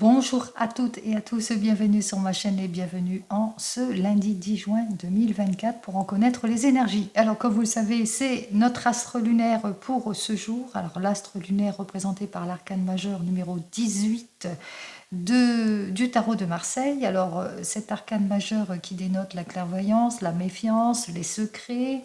Bonjour à toutes et à tous, bienvenue sur ma chaîne et bienvenue en ce lundi 10 juin 2024 pour en connaître les énergies. Alors comme vous le savez, c'est notre astre lunaire pour ce jour. Alors l'astre lunaire représenté par l'arcane majeur numéro 18 du tarot de Marseille. Alors cet arcane majeur qui dénote la clairvoyance, la méfiance, les secrets,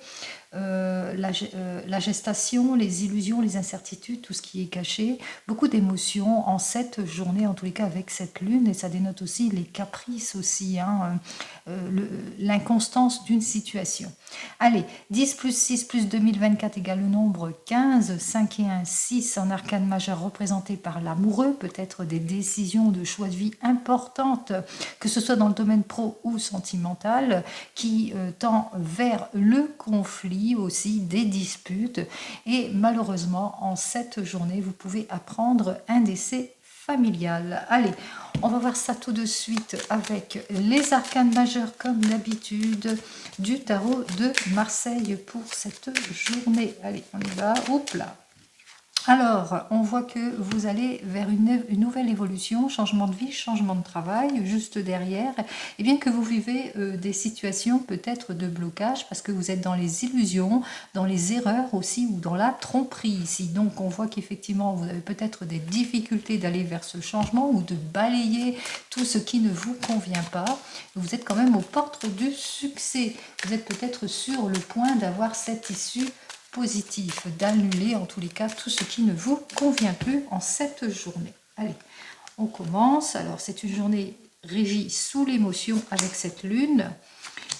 la gestation, les illusions, les incertitudes, tout ce qui est caché, beaucoup d'émotions en cette journée, en tous les cas avec cette lune, et ça dénote aussi les caprices aussi, hein, l'inconstance d'une situation. Allez, 10 plus 6 plus 2024 égale le nombre 15, 5 et 1, 6 en arcane majeur représenté par l'amoureux, peut-être des décisions de choix de vie importantes, que ce soit dans le domaine pro ou sentimental, qui tend vers le conflit aussi, des disputes, et malheureusement en cette journée vous pouvez apprendre un décès familial. Allez, on va voir ça tout de suite avec les arcanes majeurs comme d'habitude du tarot de Marseille pour cette journée. Allez, on y va, hop là. Alors, on voit que vous allez vers une nouvelle évolution, changement de vie, changement de travail, juste derrière, et bien que vous vivez des situations peut-être de blocage, parce que vous êtes dans les illusions, dans les erreurs aussi, ou dans la tromperie ici. Donc, on voit qu'effectivement, vous avez peut-être des difficultés d'aller vers ce changement, ou de balayer tout ce qui ne vous convient pas. Vous êtes quand même aux portes du succès. Vous êtes peut-être sur le point d'avoir cette issue positif, d'annuler en tous les cas tout ce qui ne vous convient plus en cette journée. Allez, on commence. Alors c'est une journée régie sous l'émotion avec cette lune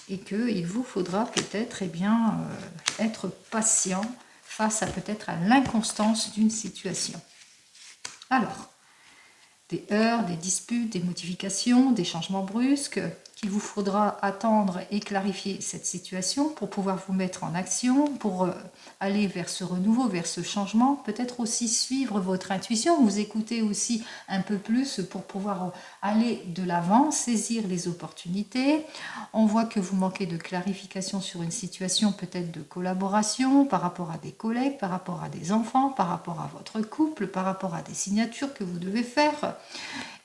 et qu'il vous faudra peut-être être patient face à peut-être à l'inconstance d'une situation. Alors, des heurts, des disputes, des modifications, des changements brusques, qu'il vous faudra attendre et clarifier cette situation pour pouvoir vous mettre en action, pour aller vers ce renouveau, vers ce changement, peut-être aussi suivre votre intuition, vous écouter aussi un peu plus pour pouvoir aller de l'avant, saisir les opportunités. On voit que vous manquez de clarification sur une situation, peut-être de collaboration, par rapport à des collègues, par rapport à des enfants, par rapport à votre couple, par rapport à des signatures que vous devez faire.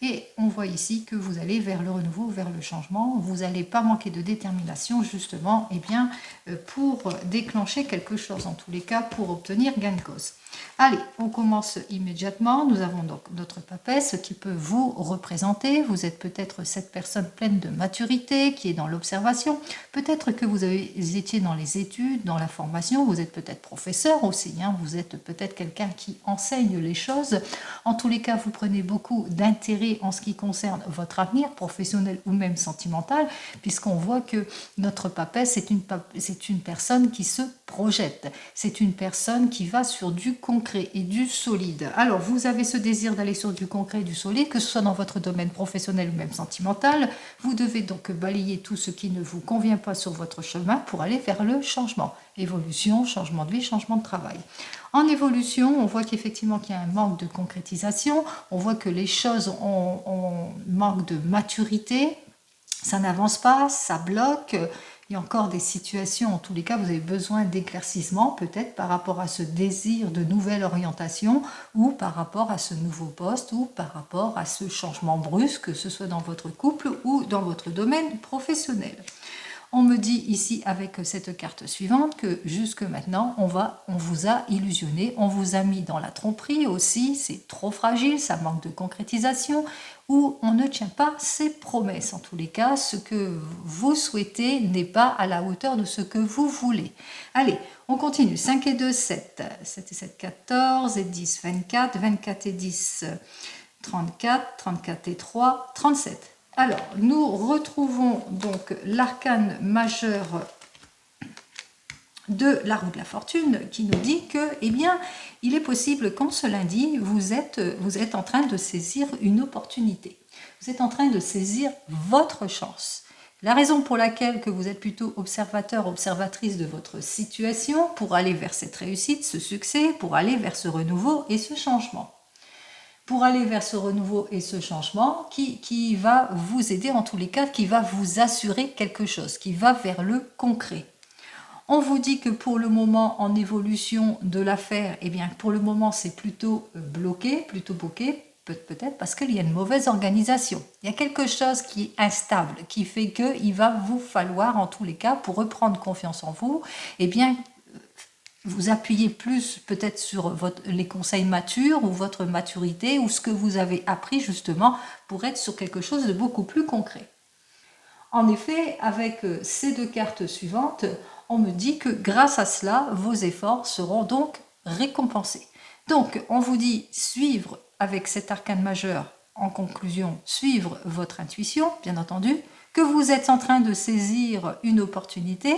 Et on voit ici que vous allez vers le renouveau, vers le changement. Vous n'allez pas manquer de détermination, justement, pour déclencher quelque chose, en tous les cas, pour obtenir gain de cause. Allez, on commence immédiatement. Nous avons donc notre papesse qui peut vous représenter. Vous êtes peut-être cette personne pleine de maturité, qui est dans l'observation. Peut-être que vous étiez dans les études, dans la formation. Vous êtes peut-être professeur aussi. Hein. Vous êtes peut-être quelqu'un qui enseigne les choses. En tous les cas, vous prenez beaucoup d'intérêt en ce qui concerne votre avenir professionnel ou même sentimental, puisqu'on voit que notre papesse, c'est une personne qui se projette. C'est une personne qui va sur du concret et du solide. Alors, vous avez ce désir d'aller sur du concret et du solide, que ce soit dans votre domaine professionnel ou même sentimental. Vous devez donc balayer tout ce qui ne vous convient pas sur votre chemin pour aller vers le changement. Évolution, changement de vie, changement de travail. En évolution, on voit qu'effectivement qu'il y a un manque de concrétisation, on voit que les choses manquent de maturité, ça n'avance pas, ça bloque. Il y a encore des situations, en tous les cas, vous avez besoin d'éclaircissement, peut-être par rapport à ce désir de nouvelle orientation, ou par rapport à ce nouveau poste, ou par rapport à ce changement brusque, que ce soit dans votre couple ou dans votre domaine professionnel. On me dit ici avec cette carte suivante que jusque maintenant, on vous a illusionné, on vous a mis dans la tromperie aussi, c'est trop fragile, ça manque de concrétisation, ou on ne tient pas ses promesses. En tous les cas, ce que vous souhaitez n'est pas à la hauteur de ce que vous voulez. Allez, on continue. 5 et 2, 7. 7 et 7, 14 et 10, 24. 24 et 10, 34. 34 et 3, 37. Alors, nous retrouvons donc l'arcane majeur de la roue de la fortune qui nous dit que, il est possible qu'en ce lundi, vous êtes en train de saisir une opportunité. Vous êtes en train de saisir votre chance. La raison pour laquelle que vous êtes plutôt observateur, observatrice de votre situation pour aller vers cette réussite, ce succès, pour aller vers ce renouveau et ce changement. Pour aller vers ce renouveau et ce changement qui va vous aider en tous les cas, qui va vous assurer quelque chose, qui va vers le concret. On vous dit que pour le moment, en évolution de l'affaire, pour le moment, c'est plutôt bloqué, plutôt bloqué, peut-être parce qu'il y a une mauvaise organisation. Il y a quelque chose qui est instable, qui fait qu'il va vous falloir, en tous les cas, pour reprendre confiance en vous, eh bien, vous appuyez plus peut-être sur les conseils matures ou votre maturité ou ce que vous avez appris justement pour être sur quelque chose de beaucoup plus concret. En effet, avec ces deux cartes suivantes, on me dit que grâce à cela, vos efforts seront donc récompensés. Donc, on vous dit suivre avec cet arcane majeur, en conclusion, suivre votre intuition, bien entendu, que vous êtes en train de saisir une opportunité,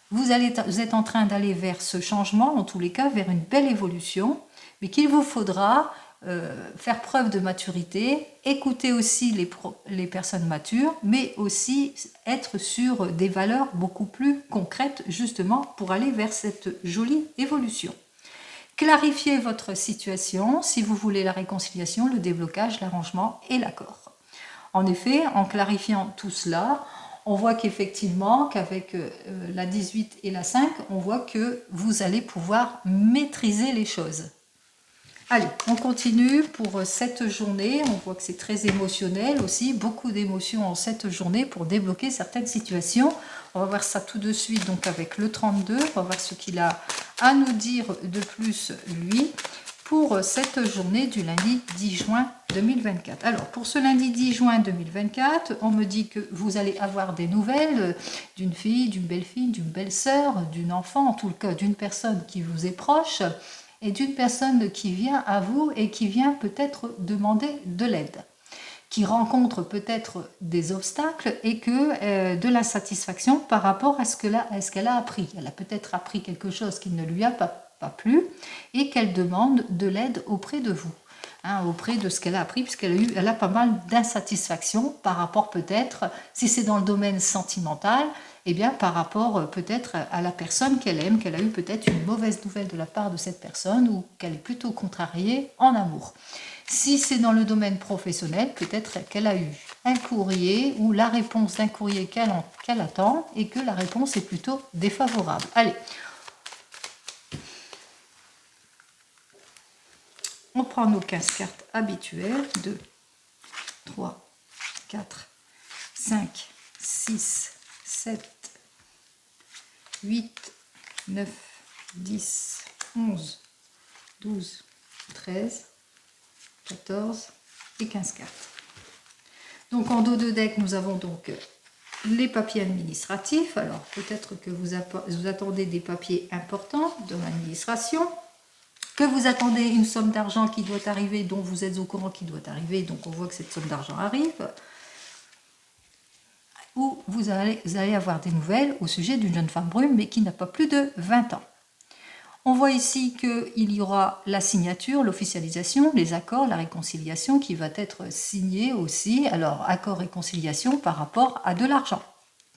vous êtes en train d'aller vers ce changement, en tous les cas, vers une belle évolution, mais qu'il vous faudra faire preuve de maturité, écouter aussi les personnes matures, mais aussi être sur des valeurs beaucoup plus concrètes, justement, pour aller vers cette jolie évolution. Clarifiez votre situation si vous voulez la réconciliation, le déblocage, l'arrangement et l'accord. En effet, en clarifiant tout cela, on voit qu'effectivement, qu'avec la 18 et la 5, on voit que vous allez pouvoir maîtriser les choses. Allez, on continue pour cette journée. On voit que c'est très émotionnel aussi, beaucoup d'émotions en cette journée pour débloquer certaines situations. On va voir ça tout de suite donc avec le 32. On va voir ce qu'il a à nous dire de plus, lui, pour cette journée du lundi 10 juin 2024. Alors, pour ce lundi 10 juin 2024, on me dit que vous allez avoir des nouvelles d'une fille, d'une belle-fille, d'une belle-sœur, d'une enfant, en tout cas d'une personne qui vous est proche, et d'une personne qui vient à vous et qui vient peut-être demander de l'aide, qui rencontre peut-être des obstacles et que de l'insatisfaction par rapport à ce qu'elle a appris. Elle a peut-être appris quelque chose qui ne lui a pas plu et qu'elle demande de l'aide auprès de vous, auprès de ce qu'elle a appris, puisqu'elle a pas mal d'insatisfaction par rapport peut-être, si c'est dans le domaine sentimental, eh bien par rapport peut-être à la personne qu'elle aime, qu'elle a eu peut-être une mauvaise nouvelle de la part de cette personne ou qu'elle est plutôt contrariée en amour. Si c'est dans le domaine professionnel, peut-être qu'elle a eu un courrier ou la réponse d'un courrier qu'elle attend et que la réponse est plutôt défavorable. Allez, on prend nos 15 cartes habituelles. 2, 3, 4, 5, 6, 7, 8, 9, 10, 11, 12, 13, 14 et 15 cartes. Donc en dos de deck, nous avons donc les papiers administratifs. Alors peut-être que vous attendez des papiers importants de l'administration, que vous attendez une somme d'argent qui doit arriver, dont vous êtes au courant qui doit arriver, donc on voit que cette somme d'argent arrive, ou vous allez avoir des nouvelles au sujet d'une jeune femme brune, mais qui n'a pas plus de 20 ans. On voit ici qu'il y aura la signature, l'officialisation, les accords, la réconciliation qui va être signée aussi. Alors, accord-réconciliation par rapport à de l'argent,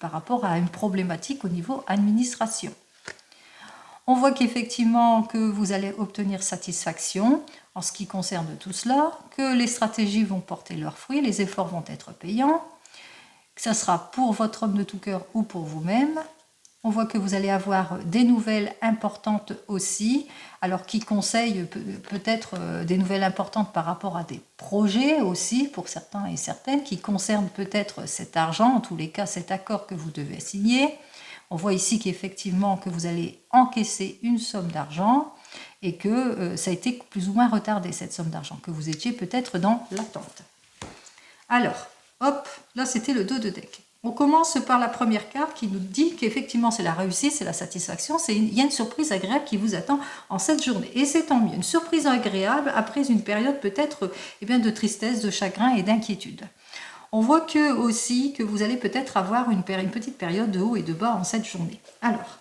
par rapport à une problématique au niveau administration. On voit qu'effectivement que vous allez obtenir satisfaction en ce qui concerne tout cela, que les stratégies vont porter leurs fruits, les efforts vont être payants, que ça sera pour votre homme de tout cœur ou pour vous-même. On voit que vous allez avoir des nouvelles importantes aussi, alors qui conseillent peut-être des nouvelles importantes par rapport à des projets aussi, pour certains et certaines, qui concernent peut-être cet argent, en tous les cas cet accord que vous devez signer. On voit ici qu'effectivement que vous allez encaisser une somme d'argent et que ça a été plus ou moins retardé, cette somme d'argent, que vous étiez peut-être dans l'attente. Alors, hop, là c'était le dos de deck. On commence par la première carte qui nous dit qu'effectivement c'est la réussite, c'est la satisfaction, il y a une surprise agréable qui vous attend en cette journée. Et c'est tant mieux, une surprise agréable après une période peut-être de tristesse, de chagrin et d'inquiétude. On voit aussi que vous allez peut-être avoir une petite période de haut et de bas en cette journée. Alors,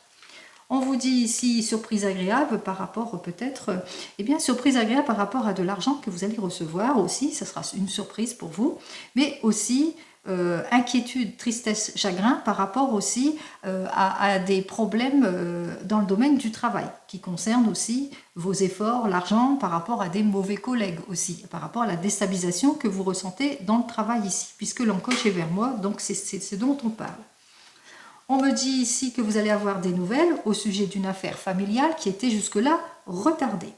on vous dit ici surprise agréable par rapport peut-être, surprise agréable par rapport à de l'argent que vous allez recevoir aussi, ça sera une surprise pour vous, mais aussi inquiétude, tristesse, chagrin par rapport aussi à des problèmes dans le domaine du travail qui concernent aussi vos efforts, l'argent par rapport à des mauvais collègues aussi, par rapport à la déstabilisation que vous ressentez dans le travail ici, puisque l'encoche est vers moi, donc c'est ce dont on parle. On me dit ici que vous allez avoir des nouvelles au sujet d'une affaire familiale qui était jusque-là retardée.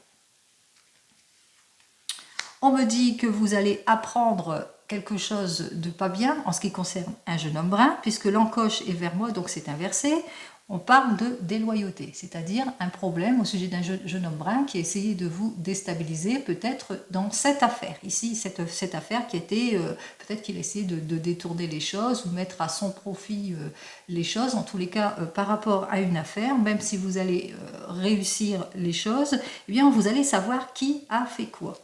On me dit que vous allez apprendre quelque chose de pas bien en ce qui concerne un jeune homme brun, puisque l'encoche est vers moi, donc c'est inversé. On parle de déloyauté, c'est-à-dire un problème au sujet d'un jeune homme brun qui a essayé de vous déstabiliser, peut-être dans cette affaire. Ici, cette affaire qui était, peut-être qu'il a essayé de détourner les choses ou mettre à son profit les choses. En tous les cas, par rapport à une affaire, même si vous allez réussir les choses, eh bien, vous allez savoir qui a fait quoi.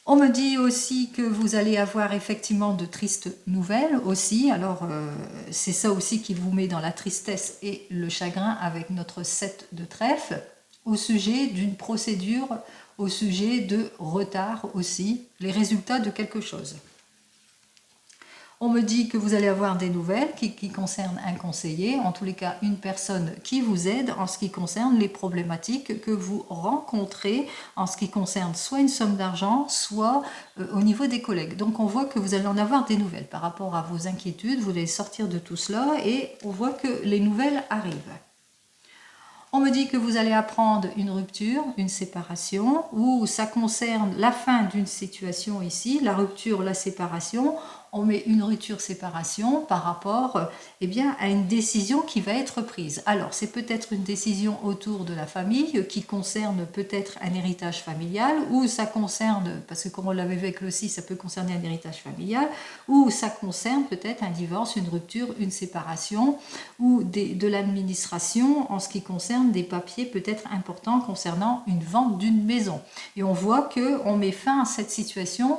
On me dit aussi que vous allez avoir effectivement de tristes nouvelles aussi. Alors, c'est ça aussi qui vous met dans la tristesse et le chagrin avec notre 7 de trèfle, au sujet d'une procédure, au sujet de retard aussi, les résultats de quelque chose. On me dit que vous allez avoir des nouvelles qui concernent un conseiller, en tous les cas une personne qui vous aide en ce qui concerne les problématiques que vous rencontrez en ce qui concerne soit une somme d'argent, soit au niveau des collègues. Donc on voit que vous allez en avoir des nouvelles par rapport à vos inquiétudes, vous allez sortir de tout cela et on voit que les nouvelles arrivent. On me dit que vous allez apprendre une rupture, une séparation, ou ça concerne la fin d'une situation ici, la rupture, la séparation. On met une rupture-séparation par rapport eh bien, à une décision qui va être prise. Alors, c'est peut-être une décision autour de la famille qui concerne peut-être un héritage familial, ou ça concerne, parce que comme on l'avait vu avec le 6, ça peut concerner un héritage familial, ou ça concerne peut-être un divorce, une rupture, une séparation, ou de l'administration en ce qui concerne des papiers peut-être importants concernant une vente d'une maison. Et on voit qu'on met fin à cette situation,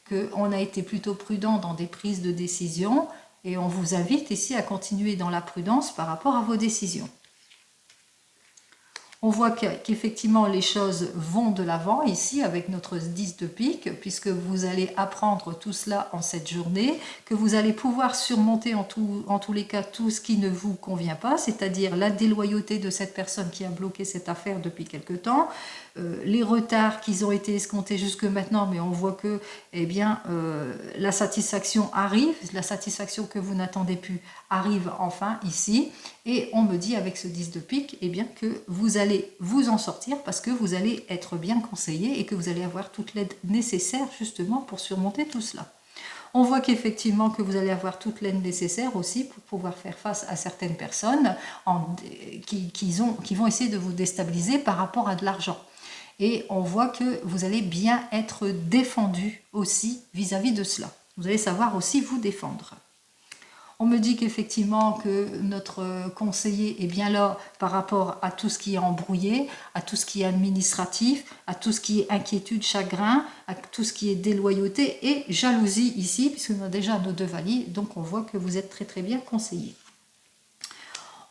qu'on a été plutôt prudent dans des prises de décision et on vous invite ici à continuer dans la prudence par rapport à vos décisions. On voit qu'effectivement les choses vont de l'avant ici avec notre 10 de pique, puisque vous allez apprendre tout cela en cette journée, que vous allez pouvoir surmonter en tous les cas tout ce qui ne vous convient pas, c'est-à-dire la déloyauté de cette personne qui a bloqué cette affaire depuis quelque temps, les retards qui ont été escomptés jusque maintenant, mais on voit que eh bien, la satisfaction arrive, la satisfaction que vous n'attendez plus arrive enfin ici, et on me dit avec ce 10 de pique eh bien, que vous allez vous en sortir parce que vous allez être bien conseillé et que vous allez avoir toute l'aide nécessaire justement pour surmonter tout cela. On voit qu'effectivement que vous allez avoir toute l'aide nécessaire aussi pour pouvoir faire face à certaines personnes qui vont essayer de vous déstabiliser par rapport à de l'argent. Et on voit que vous allez bien être défendu aussi vis-à-vis de cela. Vous allez savoir aussi vous défendre. On me dit qu'effectivement que notre conseiller est bien là par rapport à tout ce qui est embrouillé, à tout ce qui est administratif, à tout ce qui est inquiétude, chagrin, à tout ce qui est déloyauté et jalousie ici, puisqu'on a déjà nos deux valides, donc on voit que vous êtes très très bien conseillé.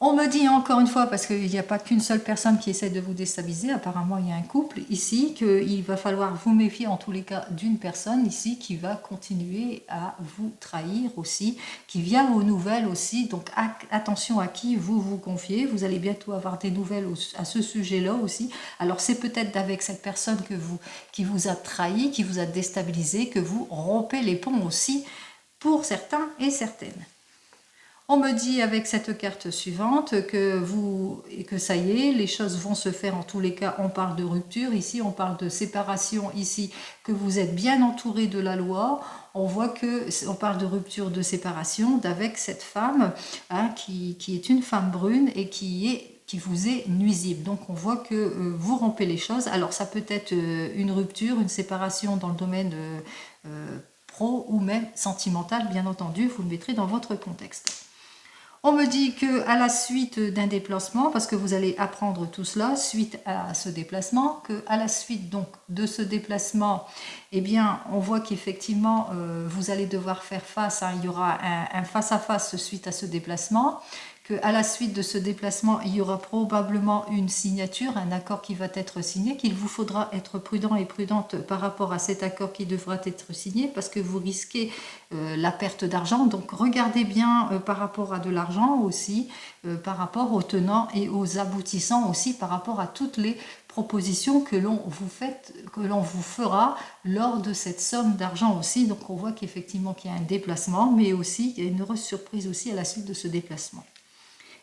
On me dit encore une fois, parce qu'il n'y a pas qu'une seule personne qui essaie de vous déstabiliser, apparemment il y a un couple ici, qu'il va falloir vous méfier en tous les cas d'une personne ici qui va continuer à vous trahir aussi, qui vient aux nouvelles aussi, donc attention à qui vous vous confiez, vous allez bientôt avoir des nouvelles à ce sujet-là aussi. Alors c'est peut-être avec cette personne qui vous a trahi, qui vous a déstabilisé, que vous rompez les ponts aussi pour certains et certaines. On me dit avec cette carte suivante que ça y est, les choses vont se faire en tous les cas. On parle de rupture ici, on parle de séparation ici, que vous êtes bien entouré de la loi. On voit qu'on parle de rupture, de séparation avec cette femme hein, qui est une femme brune et qui vous est nuisible. Donc on voit que vous rompez les choses. Alors ça peut être une rupture, une séparation dans le domaine pro ou même sentimental, bien entendu, vous le mettrez dans votre contexte. On me dit qu'à la suite d'un déplacement, parce que vous allez apprendre tout cela suite à ce déplacement, qu'à la suite donc de ce déplacement, eh bien, on voit qu'effectivement, vous allez devoir faire face, hein, il y aura un face-à-face suite à ce déplacement, qu'à la suite de ce déplacement, il y aura probablement une signature, un accord qui va être signé, qu'il vous faudra être prudent et prudente par rapport à cet accord qui devra être signé, parce que vous risquez la perte d'argent. Donc regardez bien par rapport à de l'argent aussi, par rapport aux tenants et aux aboutissants aussi, par rapport à toutes les propositions que l'on vous fera lors de cette somme d'argent aussi. Donc on voit qu'effectivement qu'il y a un déplacement, mais aussi il y a une heureuse surprise aussi à la suite de ce déplacement.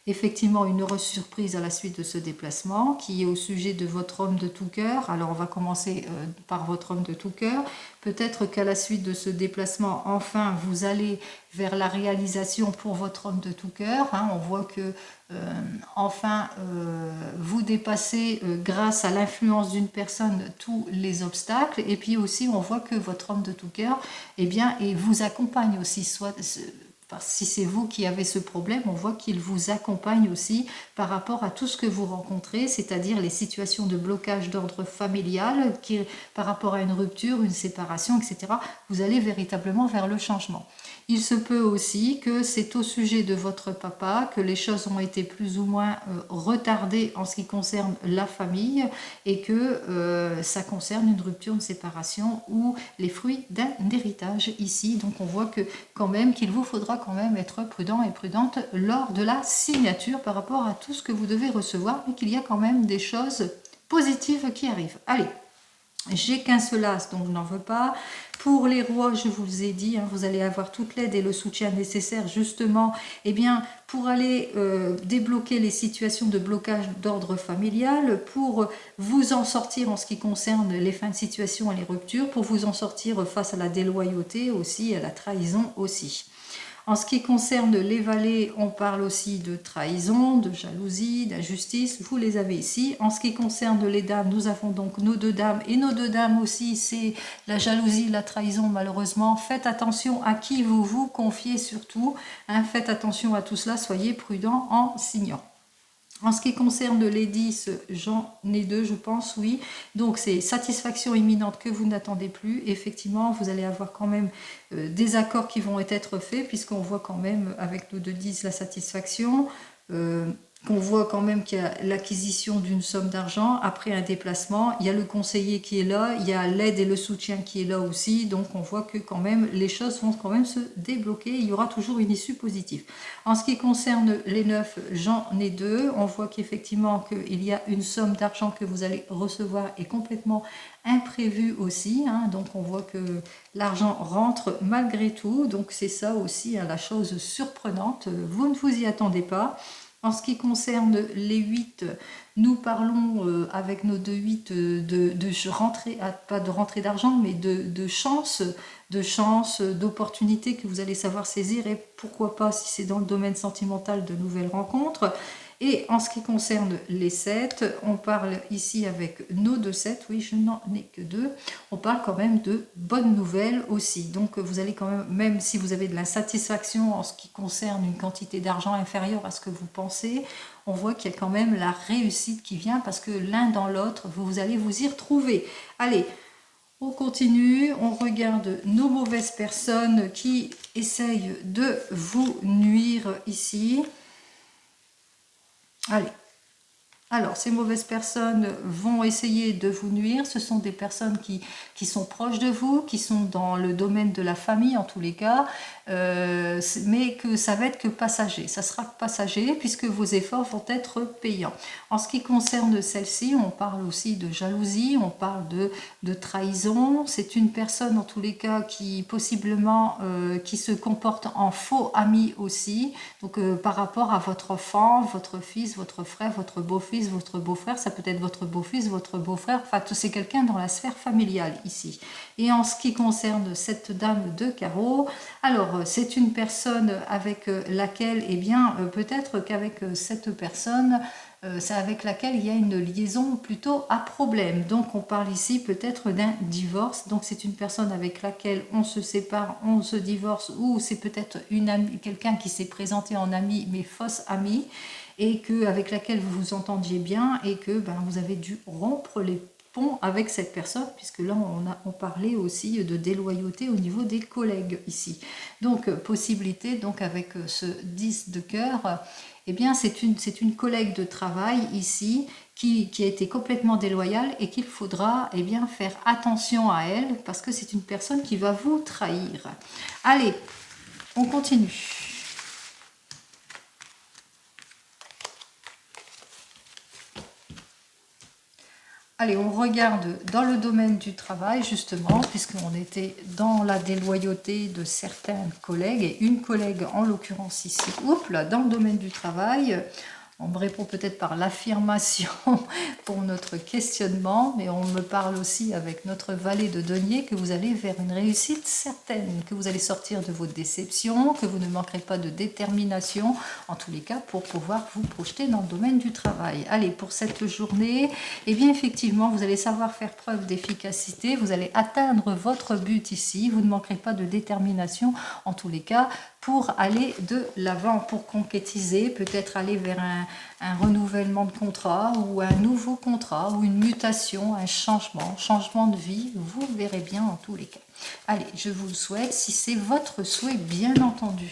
effectivement une heureuse surprise à la suite de ce déplacement qui est au sujet de votre homme de tout cœur. Alors on va commencer par votre homme de tout cœur. Peut-être qu'à la suite de ce déplacement, enfin, vous allez vers la réalisation pour votre homme de tout cœur. Hein. On voit que enfin, vous dépassez grâce à l'influence d'une personne tous les obstacles. Et puis aussi, on voit que votre homme de tout cœur, eh bien, et vous accompagne aussi, soit si c'est vous qui avez ce problème, on voit qu'il vous accompagne aussi par rapport à tout ce que vous rencontrez, c'est-à-dire les situations de blocage d'ordre familial, par rapport à une rupture, une séparation, etc. Vous allez véritablement vers le changement. Il se peut aussi que c'est au sujet de votre papa que les choses ont été plus ou moins retardées en ce qui concerne la famille et que ça concerne une rupture, une séparation ou les fruits d'un héritage ici. Donc on voit que quand même qu'il vous faudra quand même être prudent et prudente lors de la signature par rapport à tout ce que vous devez recevoir, mais qu'il y a quand même des choses positives qui arrivent. Allez, j'ai qu'un seul as, donc je n'en veux pas. Pour les rois, je vous ai dit, hein, vous allez avoir toute l'aide et le soutien nécessaire justement pour aller débloquer les situations de blocage d'ordre familial, pour vous en sortir en ce qui concerne les fins de situation et les ruptures, pour vous en sortir face à la déloyauté aussi, à la trahison aussi. En ce qui concerne les valets, on parle aussi de trahison, de jalousie, d'injustice, vous les avez ici. En ce qui concerne les dames, nous avons donc nos deux dames, et nos deux dames aussi, c'est la jalousie, la trahison malheureusement. Faites attention à qui vous vous confiez surtout, hein, faites attention à tout cela, soyez prudents en signant. En ce qui concerne les 10, j'en ai 2, je pense, oui. Donc, c'est satisfaction imminente que vous n'attendez plus. Effectivement, vous allez avoir quand même des accords qui vont être faits, puisqu'on voit quand même, avec nos 2-10, la satisfaction. Qu'on voit quand même qu'il y a l'acquisition d'une somme d'argent après un déplacement, il y a le conseiller qui est là, il y a l'aide et le soutien qui est là aussi, donc on voit que quand même les choses vont quand même se débloquer, il y aura toujours une issue positive. En ce qui concerne les 9, j'en ai 2, on voit qu'effectivement qu'il y a une somme d'argent que vous allez recevoir et complètement imprévu aussi, hein, donc on voit que l'argent rentre malgré tout, donc c'est ça aussi hein, la chose surprenante, vous ne vous y attendez pas. En ce qui concerne les 8, nous parlons avec nos 2-8 de rentrée, pas de rentrée d'argent, mais de chance, d'opportunités que vous allez savoir saisir et pourquoi pas si c'est dans le domaine sentimental de nouvelles rencontres. Et en ce qui concerne les 7, on parle ici avec nos 2-7, oui je n'en ai que 2, on parle quand même de bonnes nouvelles aussi. Donc vous allez quand même si vous avez de l'insatisfaction en ce qui concerne une quantité d'argent inférieure à ce que vous pensez, on voit qu'il y a quand même la réussite qui vient parce que l'un dans l'autre, vous allez vous y retrouver. Allez, on continue, on regarde nos mauvaises personnes qui essayent de vous nuire ici. Allez, alors ces mauvaises personnes vont essayer de vous nuire, ce sont des personnes qui sont proches de vous, qui sont dans le domaine de la famille en tous les cas, mais que ça va être que passager, ça sera passager puisque vos efforts vont être payants. En ce qui concerne celle-ci, on parle aussi de jalousie, on parle de trahison, c'est une personne en tous les cas qui possiblement qui se comporte en faux ami aussi, donc par rapport à votre enfant, votre fils, votre frère, votre beau-fils, votre beau-frère, ça peut être votre beau-fils, votre beau-frère, enfin c'est quelqu'un dans la sphère familiale ici. Et en ce qui concerne cette dame de carreau, alors c'est une personne avec laquelle, eh bien peut-être qu'avec cette personne, c'est avec laquelle il y a une liaison plutôt à problème. Donc on parle ici peut-être d'un divorce, donc c'est une personne avec laquelle on se sépare, on se divorce, ou c'est peut-être une amie, quelqu'un qui s'est présenté en ami mais fausse amie, et avec laquelle vous vous entendiez bien et que vous avez dû rompre les ponts avec cette personne, puisque là on parlait aussi de déloyauté au niveau des collègues ici. Donc possibilité, donc avec ce 10 de cœur, eh bien c'est une collègue de travail ici qui a été complètement déloyale et qu'il faudra eh bien faire attention à elle parce que c'est une personne qui va vous trahir. Allez, on continue. Allez, on regarde dans le domaine du travail, justement, puisqu'on était dans la déloyauté de certains collègues, et une collègue en l'occurrence ici, oups, là, dans le domaine du travail. On me répond peut-être par l'affirmation pour notre questionnement, mais on me parle aussi avec notre valet de denier que vous allez vers une réussite certaine, que vous allez sortir de vos déceptions, que vous ne manquerez pas de détermination, en tous les cas, pour pouvoir vous projeter dans le domaine du travail. Allez, pour cette journée, eh bien effectivement, vous allez savoir faire preuve d'efficacité, vous allez atteindre votre but ici, vous ne manquerez pas de détermination, en tous les cas, pour aller de l'avant, pour concrétiser, peut-être aller vers un renouvellement de contrat ou un nouveau contrat ou une mutation, un changement de vie, vous verrez bien en tous les cas. Allez, je vous le souhaite, si c'est votre souhait, bien entendu.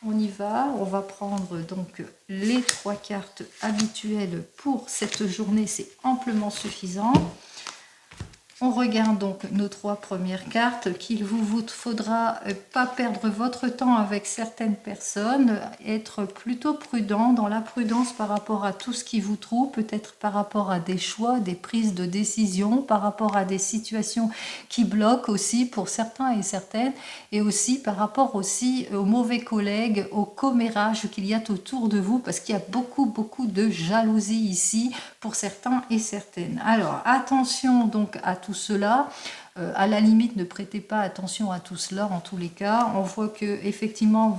On y va, on va prendre donc les 3 cartes habituelles pour cette journée, c'est amplement suffisant. On regarde donc nos 3 premières cartes, qu'il vous faudra pas perdre votre temps avec certaines personnes, être plutôt prudent, dans la prudence par rapport à tout ce qui vous trouve, peut-être par rapport à des choix, des prises de décision, par rapport à des situations qui bloquent aussi pour certains et certaines, et aussi par rapport aussi aux mauvais collègues, au commérage qu'il y a autour de vous, parce qu'il y a beaucoup de jalousie ici pour certains et certaines. Alors attention donc à tout cela. À la limite, ne prêtez pas attention à tout cela. En tous les cas, on voit que effectivement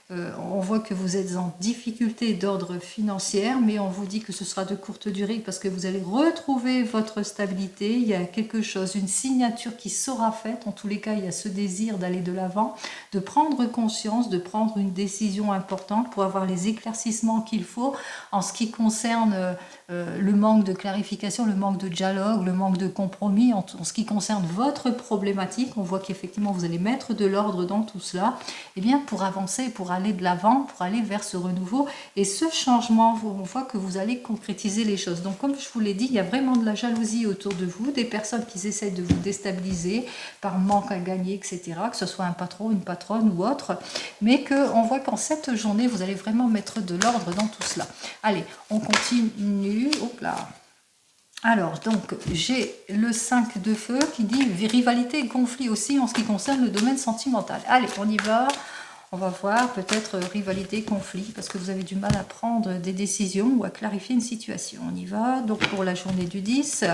on voit que vous êtes en difficulté d'ordre financier, mais on vous dit que ce sera de courte durée parce que vous allez retrouver votre stabilité. Il y a quelque chose, une signature qui sera faite. En tous les cas, il y a ce désir d'aller de l'avant, de prendre conscience, de prendre une décision importante pour avoir les éclaircissements qu'il faut en ce qui concerne le manque de clarification, le manque de dialogue, le manque de compromis en ce qui concerne votre problématique. On voit qu'effectivement vous allez mettre de l'ordre dans tout cela, et bien pour avancer, pour aller de l'avant, pour aller vers ce renouveau et ce changement. On voit que vous allez concrétiser les choses. Donc comme je vous l'ai dit, il y a vraiment de la jalousie autour de vous, des personnes qui essaient de vous déstabiliser par manque à gagner, etc., que ce soit un patron, une patronne ou autre, mais qu'on voit qu'en cette journée vous allez vraiment mettre de l'ordre dans tout cela. Allez, on continue. Hop là. Alors, donc, j'ai le 5 de feu qui dit rivalité et conflit aussi en ce qui concerne le domaine sentimental. Allez, on y va. On va voir peut-être rivalité, conflit, parce que vous avez du mal à prendre des décisions ou à clarifier une situation. On y va. Donc, pour la journée du 10,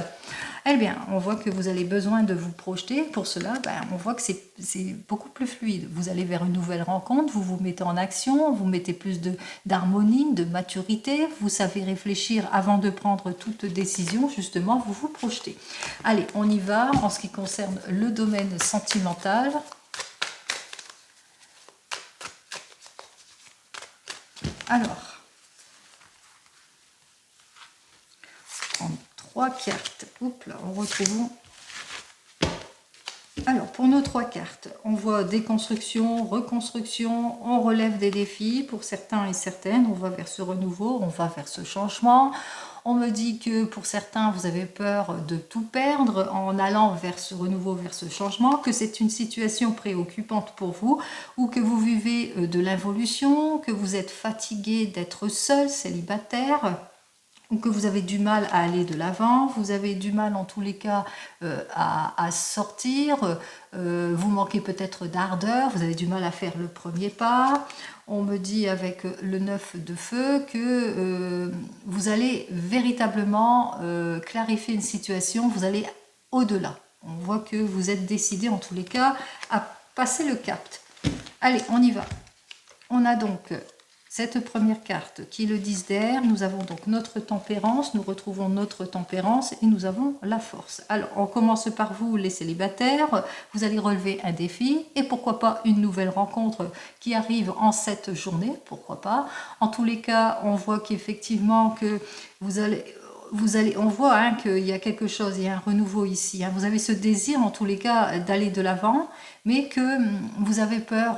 eh bien, on voit que vous avez besoin de vous projeter. Pour cela, on voit que c'est beaucoup plus fluide. Vous allez vers une nouvelle rencontre, vous vous mettez en action, vous mettez plus d'harmonie, de maturité, vous savez réfléchir avant de prendre toute décision, justement, vous vous projetez. Allez, on y va en ce qui concerne le domaine sentimental. Alors, on prend 3 cartes. Oups, là, on retrouve. Alors, pour nos 3 cartes, on voit déconstruction, reconstruction, on relève des défis pour certains et certaines, on va vers ce renouveau, on va vers ce changement. On me dit que pour certains, vous avez peur de tout perdre en allant vers ce renouveau, vers ce changement, que c'est une situation préoccupante pour vous ou que vous vivez de l'involution, que vous êtes fatigué d'être seul, célibataire, ou que vous avez du mal à aller de l'avant, vous avez du mal en tous les cas à sortir, vous manquez peut-être d'ardeur, vous avez du mal à faire le premier pas. On me dit avec le 9 de feu que vous allez véritablement clarifier une situation, vous allez au-delà. On voit que vous êtes décidé en tous les cas à passer le cap. Allez, on y va. On a donc cette première carte qui est le 10 d'air, nous avons donc notre tempérance, nous retrouvons notre tempérance et nous avons la force. Alors on commence par vous les célibataires, vous allez relever un défi et pourquoi pas une nouvelle rencontre qui arrive en cette journée, pourquoi pas. En tous les cas, on voit qu'effectivement que vous allez, on voit qu'il y a quelque chose, il y a un renouveau ici. Vous avez ce désir en tous les cas d'aller de l'avant, mais que vous avez peur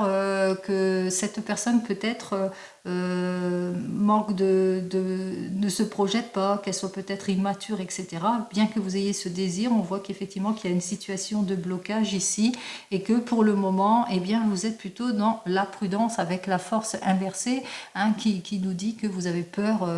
que cette personne peut-être manque ne se projette pas, qu'elle soit peut-être immature, etc. Bien que vous ayez ce désir, on voit qu'effectivement qu'il y a une situation de blocage ici et que pour le moment, eh bien, vous êtes plutôt dans la prudence avec la force inversée qui nous dit que vous avez peur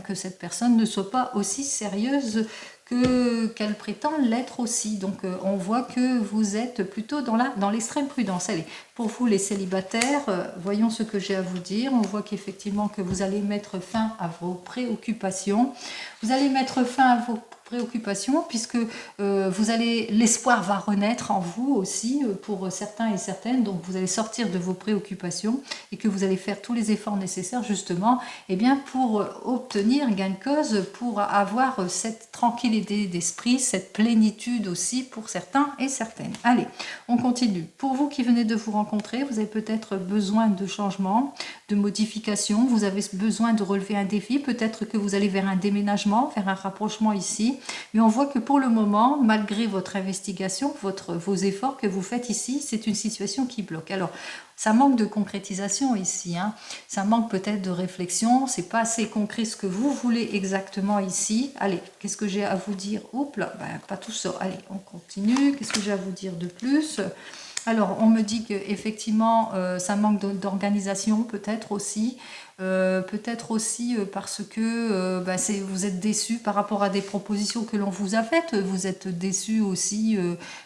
que cette personne ne soit pas aussi sérieuse qu'elle prétend l'être aussi. Donc on voit que vous êtes plutôt dans l'extrême prudence. Allez, pour vous les célibataires, voyons ce que j'ai à vous dire. On voit qu'effectivement que vous allez mettre fin à vos préoccupations. Vous allez mettre fin à vos préoccupations puisque l'espoir va renaître en vous aussi pour certains et certaines. Donc vous allez sortir de vos préoccupations et que vous allez faire tous les efforts nécessaires justement pour obtenir gain de cause, pour avoir cette tranquillité d'esprit, cette plénitude aussi pour certains et certaines. Allez, on continue. Pour vous qui venez de vous rencontrer, vous avez peut-être besoin de changement, de modification, vous avez besoin de relever un défi, peut-être que vous allez vers un déménagement, vers un rapprochement ici, mais on voit que pour le moment, malgré votre investigation, vos efforts que vous faites ici, c'est une situation qui bloque. Alors, ça manque de concrétisation ici, hein. Ça manque peut-être de réflexion, c'est pas assez concret ce que vous voulez exactement ici. Allez, qu'est-ce que j'ai à vous dire? Oups là, pas tout ça. Allez, on continue. Qu'est-ce que j'ai à vous dire de plus? Alors, on me dit qu'effectivement, ça manque d'organisation peut-être aussi. Parce que vous êtes déçu par rapport à des propositions que l'on vous a faites. Vous êtes déçu aussi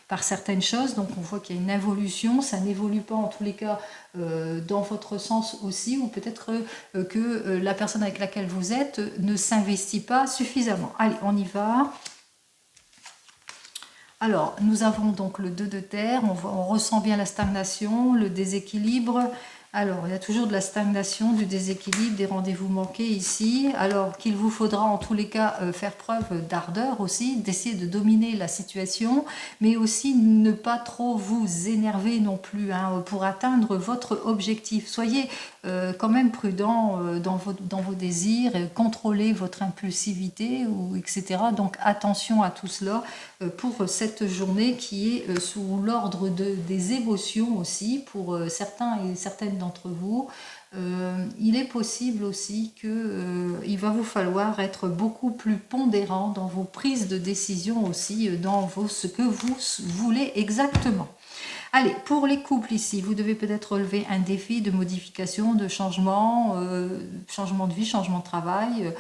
par certaines choses. Donc, on voit qu'il y a une évolution. Ça n'évolue pas en tous les cas dans votre sens aussi. Ou peut-être que la personne avec laquelle vous êtes ne s'investit pas suffisamment. Allez, on y va. Alors, nous avons donc le 2 de terre, on ressent bien la stagnation, le déséquilibre. Alors, il y a toujours de la stagnation, du déséquilibre, des rendez-vous manqués ici. Alors qu'il vous faudra en tous les cas faire preuve d'ardeur aussi, d'essayer de dominer la situation, mais aussi ne pas trop vous énerver non plus hein, pour atteindre votre objectif. Soyez quand même prudent dans vos désirs, contrôlez votre impulsivité, etc. Donc attention à tout cela pour cette journée qui est sous l'ordre des émotions aussi pour certains et certaines d'entre vous. Il est possible aussi qu'il va vous falloir être beaucoup plus pondérant dans vos prises de décision aussi, dans ce que vous voulez exactement. Allez, pour les couples ici, vous devez peut-être relever un défi de modification, de changement, changement de vie, changement de travail,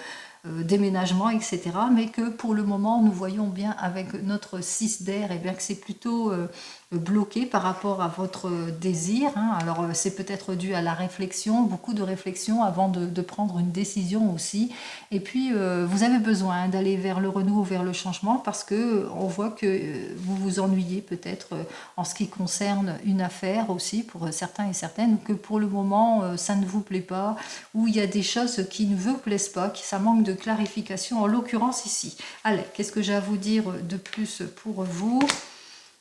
déménagement, etc. Mais que pour le moment, nous voyons bien avec notre 6 d'air, et bien que c'est plutôt bloqué par rapport à votre désir. Hein. Alors c'est peut-être dû à la réflexion, beaucoup de réflexion avant de prendre une décision aussi. Et puis vous avez besoin d'aller vers le renouveau, vers le changement, parce que on voit que vous vous ennuyez peut-être en ce qui concerne une affaire aussi pour certains et certaines, que pour le moment ça ne vous plaît pas, ou il y a des choses qui ne vous plaisent pas, qui ça manque de clarification, en l'occurrence ici. Allez, qu'est-ce que j'ai à vous dire de plus pour vous ?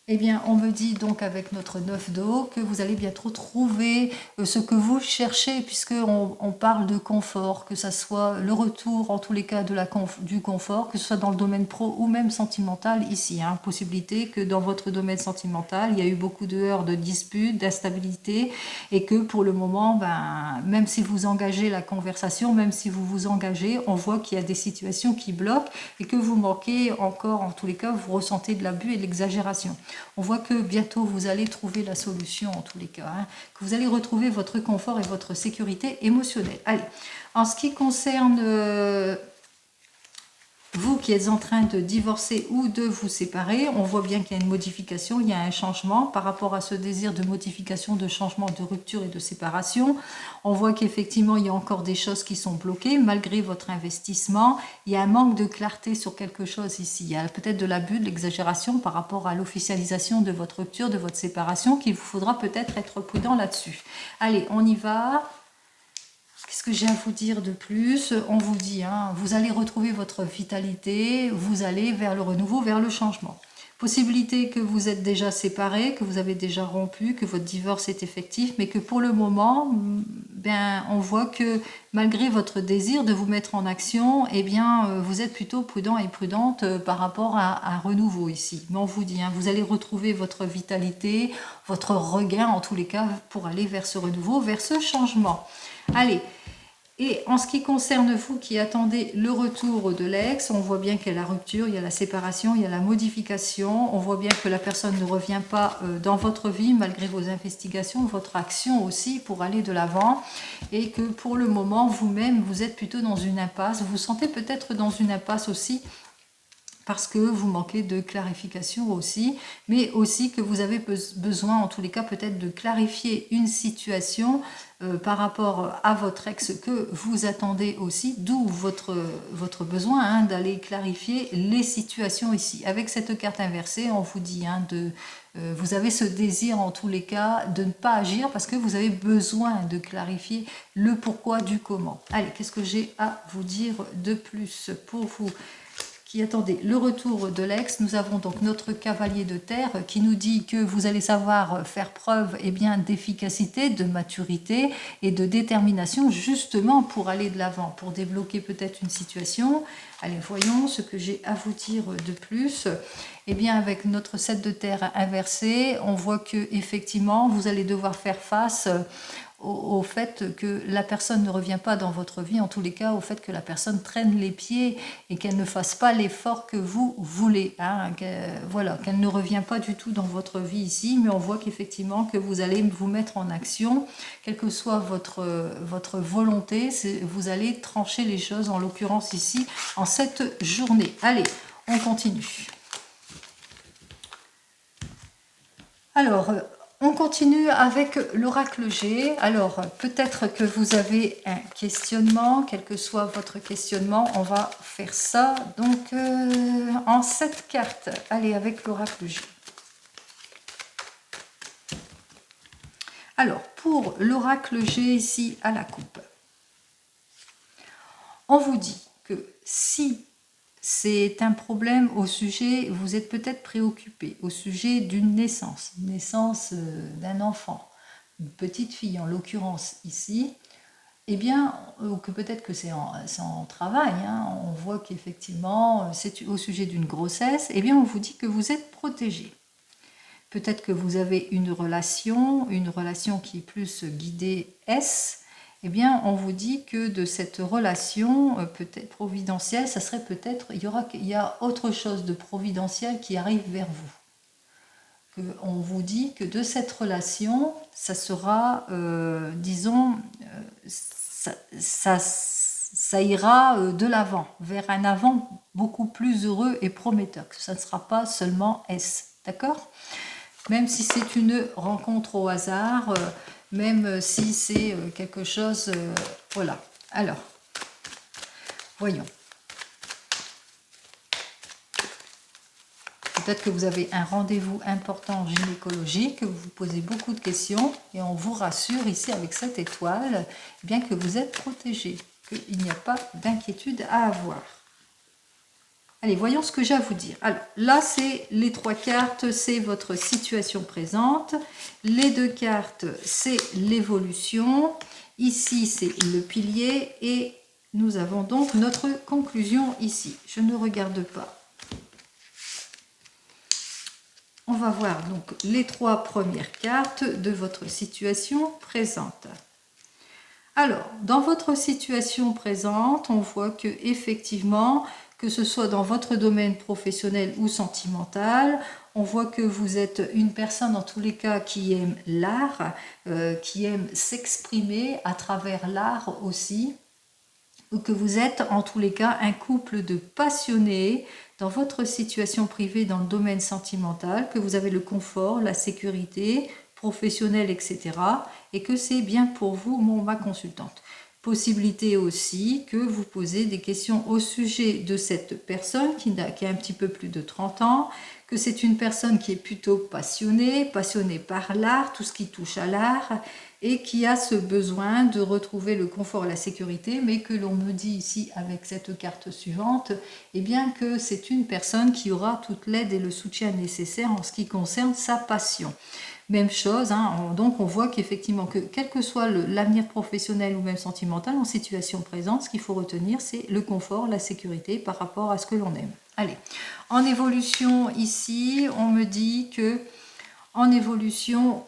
Eh bien, on me dit donc avec notre 9 d'eau que vous allez bientôt trouver ce que vous cherchez, puisqu'on parle de confort, que ce soit le retour en tous les cas du confort, que ce soit dans le domaine pro ou même sentimental ici. Hein, possibilité que dans votre domaine sentimental, il y a eu beaucoup de heurts, de disputes, d'instabilité, et que pour le moment, même si vous engagez la conversation, même si vous vous engagez, on voit qu'il y a des situations qui bloquent et que vous manquez encore, en tous les cas, vous ressentez de l'abus et de l'exagération. On voit que bientôt vous allez trouver la solution en tous les cas, hein, que vous allez retrouver votre confort et votre sécurité émotionnelle. Allez, en ce qui concerne vous qui êtes en train de divorcer ou de vous séparer, on voit bien qu'il y a une modification, il y a un changement par rapport à ce désir de modification, de changement, de rupture et de séparation. On voit qu'effectivement, il y a encore des choses qui sont bloquées malgré votre investissement. Il y a un manque de clarté sur quelque chose ici. Il y a peut-être de l'abus, de l'exagération par rapport à l'officialisation de votre rupture, de votre séparation, qu'il vous faudra peut-être être prudent là-dessus. Allez, on y va. Qu'est-ce que j'ai à vous dire de plus? On vous dit, hein, vous allez retrouver votre vitalité, vous allez vers le renouveau, vers le changement. Possibilité que vous êtes déjà séparés, que vous avez déjà rompu, que votre divorce est effectif, mais que pour le moment, on voit que malgré votre désir de vous mettre en action, vous êtes plutôt prudent et prudente par rapport à un renouveau ici. Mais on vous dit, hein, vous allez retrouver votre vitalité, votre regain en tous les cas pour aller vers ce renouveau, vers ce changement. Allez, et en ce qui concerne vous qui attendez le retour de l'ex, on voit bien qu'il y a la rupture, il y a la séparation, il y a la modification. On voit bien que la personne ne revient pas dans votre vie malgré vos investigations, votre action aussi pour aller de l'avant. Et que pour le moment, vous-même, vous êtes plutôt dans une impasse. Vous vous sentez peut-être dans une impasse aussi parce que vous manquez de clarification aussi, mais aussi que vous avez besoin, en tous les cas, peut-être de clarifier une situation par rapport à votre ex que vous attendez aussi, d'où votre besoin d'aller clarifier les situations ici. Avec cette carte inversée, on vous dit vous avez ce désir en tous les cas de ne pas agir parce que vous avez besoin de clarifier le pourquoi du comment. Allez, qu'est-ce que j'ai à vous dire de plus pour vous qui attendez le retour de l'ex? Nous avons donc notre cavalier de terre qui nous dit que vous allez savoir faire preuve d'efficacité, de maturité et de détermination justement pour aller de l'avant, pour débloquer peut-être une situation. Allez, voyons ce que j'ai à vous dire de plus. Avec notre 7 de terre inversé, on voit que effectivement vous allez devoir faire face au fait que la personne ne revient pas dans votre vie, en tous les cas au fait que la personne traîne les pieds et qu'elle ne fasse pas l'effort que vous voulez, qu'elle ne revient pas du tout dans votre vie ici, mais on voit qu'effectivement que vous allez vous mettre en action, quelle que soit votre volonté, vous allez trancher les choses, en l'occurrence ici, en cette journée. Allez, on continue. Alors, on continue avec l'oracle G. Alors, peut-être que vous avez un questionnement, quel que soit votre questionnement, on va faire ça. Donc, en 7 cartes, allez, avec l'oracle G. Alors, pour l'oracle G ici à la coupe, on vous dit que si c'est un problème au sujet, vous êtes peut-être préoccupé au sujet d'une naissance d'un enfant, une petite fille en l'occurrence ici, ou que peut-être que c'est en travail, on voit qu'effectivement c'est au sujet d'une grossesse, on vous dit que vous êtes protégé. Peut-être que vous avez une relation qui est plus guidée S, on vous dit que de cette relation peut-être providentielle, ça serait peut-être, il y a autre chose de providentiel qui arrive vers vous. On vous dit que de cette relation, ça sera, ça ira de l'avant, vers un avant beaucoup plus heureux et prometteur, que ça ne sera pas seulement S, d'accord ? Même si c'est une rencontre au hasard, même si c'est quelque chose... voilà. Alors, voyons. Peut-être que vous avez un rendez-vous important gynécologique, que vous vous posez beaucoup de questions et on vous rassure ici avec cette étoile, bien que vous êtes protégé, qu'il n'y a pas d'inquiétude à avoir. Allez, voyons ce que j'ai à vous dire. Alors, là, c'est les 3 cartes, c'est votre situation présente. Les 2 cartes, c'est l'évolution. Ici, c'est le pilier. Et nous avons donc notre conclusion ici. Je ne regarde pas. On va voir donc les 3 premières cartes de votre situation présente. Alors, dans votre situation présente, on voit que effectivement, que ce soit dans votre domaine professionnel ou sentimental, on voit que vous êtes une personne, en tous les cas, qui aime l'art, qui aime s'exprimer à travers l'art aussi, ou que vous êtes, en tous les cas, un couple de passionnés dans votre situation privée dans le domaine sentimental, que vous avez le confort, la sécurité professionnelle, etc. et que c'est bien pour vous, ma consultante. Possibilité aussi que vous posez des questions au sujet de cette personne qui a un petit peu plus de 30 ans, que c'est une personne qui est plutôt passionnée par l'art, tout ce qui touche à l'art, et qui a ce besoin de retrouver le confort et la sécurité, mais que l'on me dit ici avec cette carte suivante, que c'est une personne qui aura toute l'aide et le soutien nécessaire en ce qui concerne sa passion. Même chose, donc on voit qu'effectivement, quel que soit l'avenir professionnel ou même sentimental, en situation présente, ce qu'il faut retenir, c'est le confort, la sécurité par rapport à ce que l'on aime. Allez, en évolution ici, on me dit que en évolution,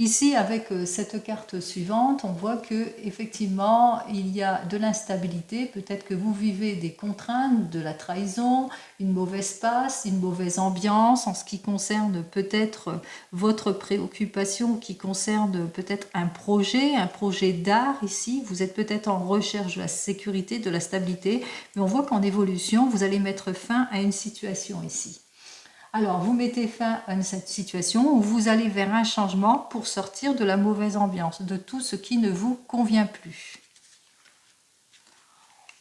Ici, avec cette carte suivante, on voit que effectivement il y a de l'instabilité. Peut-être que vous vivez des contraintes, de la trahison, une mauvaise passe, une mauvaise ambiance en ce qui concerne peut-être votre préoccupation, qui concerne peut-être un projet d'art ici. Vous êtes peut-être en recherche de la sécurité, de la stabilité, mais on voit qu'en évolution, vous allez mettre fin à une situation ici. Alors, vous mettez fin à cette situation où vous allez vers un changement pour sortir de la mauvaise ambiance, de tout ce qui ne vous convient plus.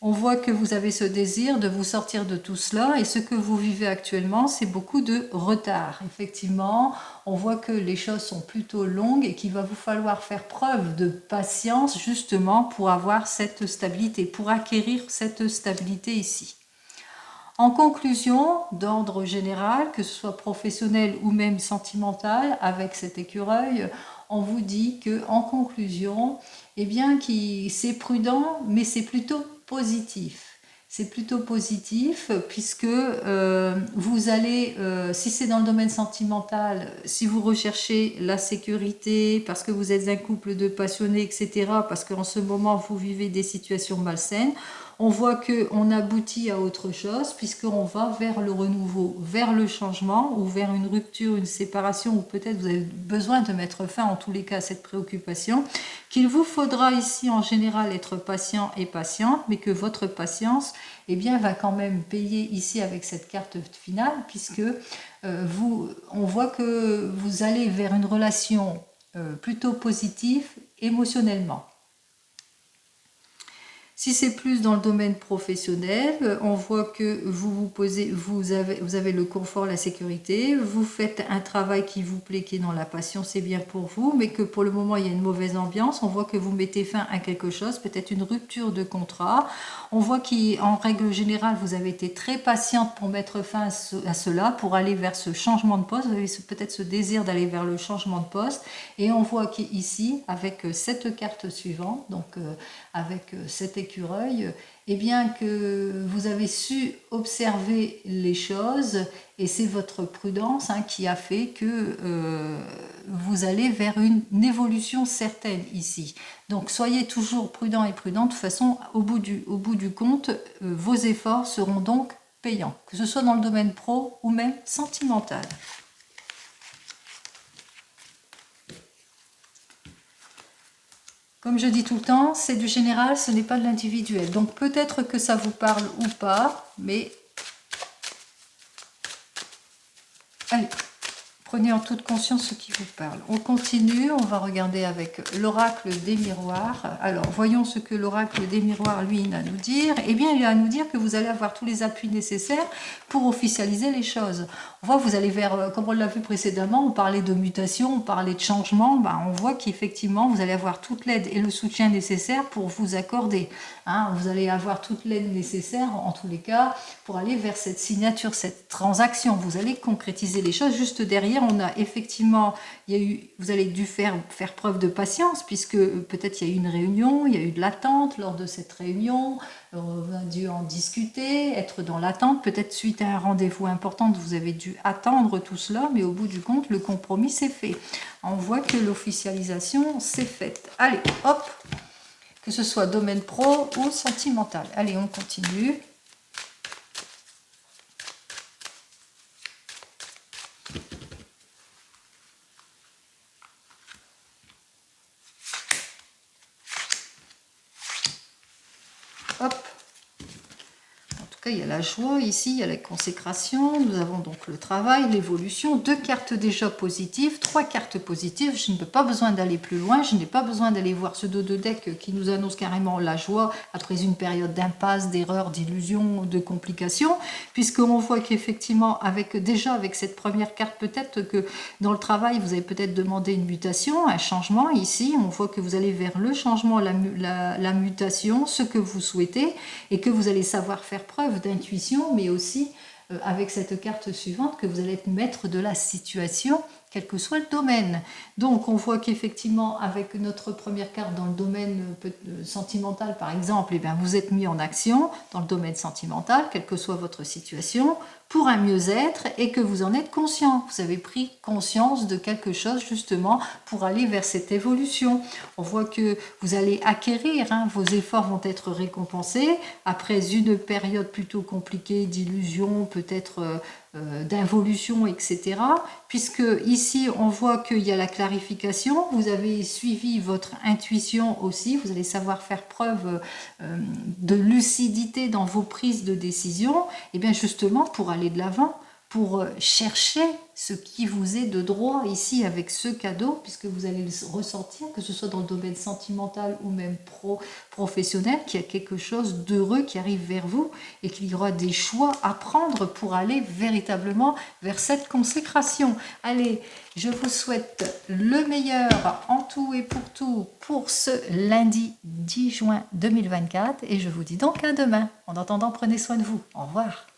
On voit que vous avez ce désir de vous sortir de tout cela et ce que vous vivez actuellement, c'est beaucoup de retard. Effectivement, on voit que les choses sont plutôt longues et qu'il va vous falloir faire preuve de patience justement pour avoir cette stabilité, pour acquérir cette stabilité ici. En conclusion, d'ordre général, que ce soit professionnel ou même sentimental, avec cet écureuil, on vous dit que, en conclusion, eh bien, c'est prudent, mais c'est plutôt positif. C'est plutôt positif puisque vous allez, si c'est dans le domaine sentimental, si vous recherchez la sécurité, parce que vous êtes un couple de passionnés, etc., parce qu'en ce moment vous vivez des situations malsaines, on voit qu'on aboutit à autre chose puisqu'on va vers le renouveau, vers le changement ou vers une rupture, une séparation, ou peut-être vous avez besoin de mettre fin en tous les cas à cette préoccupation, qu'il vous faudra ici en général être patient et patiente, mais que votre patience eh bien, va quand même payer ici avec cette carte finale puisque on voit que vous allez vers une relation plutôt positive émotionnellement. Si c'est plus dans le domaine professionnel, on voit que vous avez le confort, la sécurité, vous faites un travail qui vous plaît, qui est dans la passion, c'est bien pour vous, mais que pour le moment il y a une mauvaise ambiance, on voit que vous mettez fin à quelque chose, peut-être une rupture de contrat, on voit qu'en règle générale vous avez été très patiente pour mettre fin à cela, pour aller vers ce changement de poste, vous avez peut-être ce désir d'aller vers le changement de poste, et on voit qu'ici, avec cette carte suivante, donc avec cet écureuil, eh bien que vous avez su observer les choses et c'est votre prudence qui a fait que vous allez vers une évolution certaine ici. Donc soyez toujours prudent et prudent. De toute façon, au bout du compte, vos efforts seront donc payants, que ce soit dans le domaine pro ou même sentimental. Comme je dis tout le temps, c'est du général, ce n'est pas de l'individuel. Donc peut-être que ça vous parle ou pas, mais allez, prenez en toute conscience ce qui vous parle. On continue, on va regarder avec l'oracle des miroirs. Alors, voyons ce que l'oracle des miroirs, lui, a à nous dire. Eh bien, il a à nous dire que vous allez avoir tous les appuis nécessaires pour officialiser les choses. On voit que vous allez vers, comme on l'a vu précédemment, on parlait de mutation, on parlait de changement. Ben, on voit qu'effectivement, vous allez avoir toute l'aide et le soutien nécessaire pour vous accorder. Vous allez avoir toute l'aide nécessaire, en tous les cas, pour aller vers cette signature, cette transaction. Vous allez concrétiser les choses. Juste derrière, on a effectivement, vous allez dû faire preuve de patience, puisque peut-être il y a eu une réunion, il y a eu de l'attente lors de cette réunion, on a dû en discuter, être dans l'attente, peut-être suite à un rendez-vous important, vous avez dû attendre tout cela, mais au bout du compte, le compromis s'est fait. On voit que l'officialisation s'est faite. Allez, hop, que ce soit domaine pro ou sentimental. Allez, on continue. Hop. En tout cas, il y a la joie ici, il y a la consécration, nous avons donc le travail, l'évolution, 2 cartes déjà positives, 3 cartes positives, je n'ai pas besoin d'aller plus loin, je n'ai pas besoin d'aller voir ce dos de deck qui nous annonce carrément la joie après une période d'impasse, d'erreurs, d'illusions, de complications, puisqu'on voit qu'effectivement, avec cette première carte, peut-être que dans le travail, vous avez peut-être demandé une mutation, un changement, ici, on voit que vous allez vers le changement, la mutation, ce que vous souhaitez, et que vous allez savoir faire preuve d'intuition, mais aussi avec cette carte suivante que vous allez être maître de la situation quel que soit le domaine. Donc on voit qu'effectivement avec notre première carte dans le domaine sentimental par exemple, eh bien, vous êtes mis en action dans le domaine sentimental, quelle que soit votre situation, pour un mieux-être et que vous en êtes conscient. Vous avez pris conscience de quelque chose justement pour aller vers cette évolution. On voit que vous allez acquérir, hein, vos efforts vont être récompensés après une période plutôt compliquée d'illusion, peut-être d'involution, etc. Puisque ici, on voit qu'il y a la clarification, vous avez suivi votre intuition aussi, vous allez savoir faire preuve de lucidité dans vos prises de décision, et bien justement pour aller de l'avant, pour chercher ce qui vous est de droit ici avec ce cadeau, puisque vous allez le ressentir, que ce soit dans le domaine sentimental ou même professionnel, qu'il y a quelque chose d'heureux qui arrive vers vous et qu'il y aura des choix à prendre pour aller véritablement vers cette consécration. Allez, je vous souhaite le meilleur en tout et pour tout pour ce lundi 10 juin 2024 et je vous dis donc à demain. En attendant, prenez soin de vous. Au revoir.